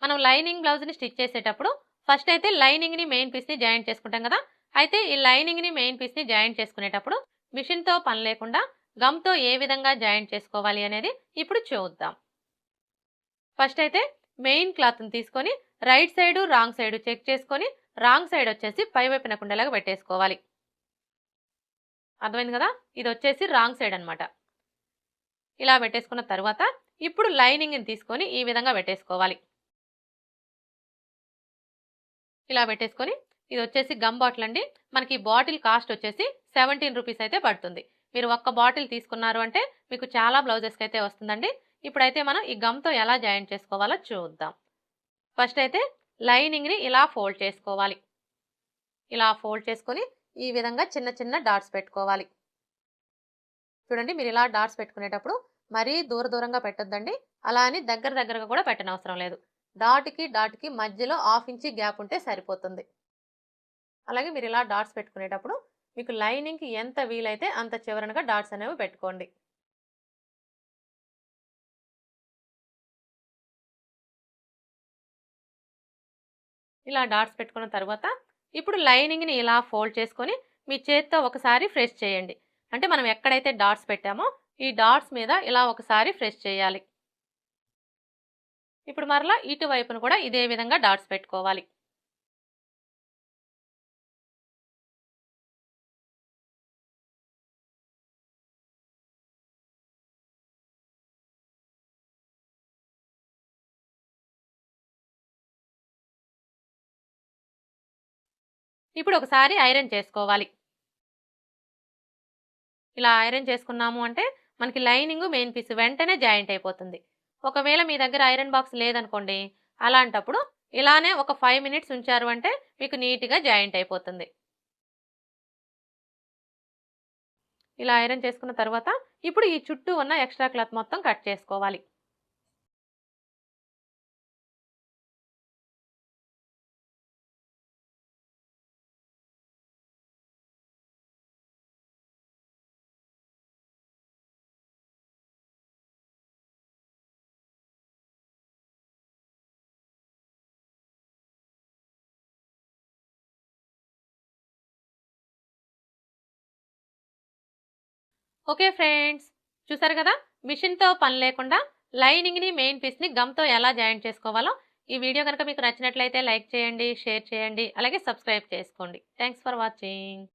మనం లైనింగ్ బ్లౌజ్ని స్టిచ్ చేసేటప్పుడు ఫస్ట్ అయితే లైనింగ్ని మెయిన్ పీస్ని జాయింట్ చేసుకుంటాం కదా. అయితే ఈ లైనింగ్ని మెయిన్ పీస్ని జాయింట్ చేసుకునేటప్పుడు మిషన్తో పని లేకుండా గమ్తో ఏ విధంగా జాయింట్ చేసుకోవాలి అనేది ఇప్పుడు చూద్దాం. ఫస్ట్ అయితే మెయిన్ క్లాత్ని తీసుకొని right side wrong side check చేసుకొని రాంగ్ సైడ్ వచ్చేసి పై వైపున కుండలాగా పెట్టేసుకోవాలి. అర్థమైంది కదా. ఇది వచ్చేసి రాంగ్ సైడ్ అనమాట. ఇలా పెట్టేసుకున్న తర్వాత ఇప్పుడు లైనింగ్ని తీసుకొని ఈ విధంగా పెట్టేసుకోవాలి. ఇలా పెట్టేసుకొని ఇది వచ్చేసి గమ్ బాటిల్ అండి. మనకి బాటిల్ కాస్ట్ వచ్చేసి 17 రూపీస్ అయితే పడుతుంది. మీరు ఒక్క బాటిల్ తీసుకున్నారు అంటే మీకు చాలా బ్లౌజెస్కి అయితే వస్తుందండి. ఇప్పుడైతే మనం ఈ గమ్తో ఎలా జాయింట్ చేసుకోవాలో చూద్దాం. ఫస్ట్ అయితే లైనింగ్ని ఇలా ఫోల్డ్ చేసుకోవాలి. ఇలా ఫోల్డ్ చేసుకొని ఈ విధంగా చిన్న చిన్న డాట్స్ పెట్టుకోవాలి. చూడండి, మీరు ఇలా డాట్స్ పెట్టుకునేటప్పుడు మరీ దూరంగా పెట్టొద్దండి. అలా అని దగ్గరగా కూడా పెట్టనవసరం లేదు. డాట్కి మధ్యలో 1/2 ఇంచి గ్యాప్ ఉంటే సరిపోతుంది. అలాగే మీరు ఇలా డాట్స్ పెట్టుకునేటప్పుడు మీకు లైనింగ్కి ఎంత వీలైతే అంత చివరనగా డాట్స్ అనేవి పెట్టుకోండి. ఇలా డాట్స్ పెట్టుకున్న తర్వాత ఇప్పుడు లైనింగ్ని ఇలా ఫోల్డ్ చేసుకొని మీ చేత్తో ఒకసారి ప్రెస్ చేయండి. అంటే మనం ఎక్కడైతే డాట్స్ పెట్టామో ఈ డాట్స్ మీద ఇలా ఒకసారి ప్రెస్ చేయాలి. ఇప్పుడు మరలా ఇటువైపును కూడా ఇదే విధంగా డాట్స్ పెట్టుకోవాలి. ఇప్పుడు ఒకసారి ఐరన్ చేసుకోవాలి. ఇలా ఐరన్ చేసుకున్నాము అంటే మనకి లైనింగ్ మెయిన్ పీస్ వెంటనే జాయింట్ అయిపోతుంది. ఒకవేళ మీ దగ్గర ఐరన్ బాక్స్ లేదనుకోండి, అలాంటప్పుడు ఇలానే ఒక 5 మినిట్స్ ఉంచారు అంటే మీకు నీట్గా జాయింట్ అయిపోతుంది. ఇలా ఐరన్ చేసుకున్న తర్వాత ఇప్పుడు ఈ చుట్టూ ఉన్న ఎక్స్ట్రా క్లాత్ మొత్తం కట్ చేసుకోవాలి. ఓకే ఫ్రెండ్స్, చూసారు కదా, మిషన్తో పని లేకుండా లైనింగ్ని మెయిన్ పీస్ని గమ్తో ఎలా జాయింట్ చేసుకోవాలో. ఈ వీడియో కనుక మీకు నచ్చినట్లయితే లైక్ చేయండి, షేర్ చేయండి, అలాగే సబ్స్క్రైబ్ చేసుకోండి. Thanks for watching.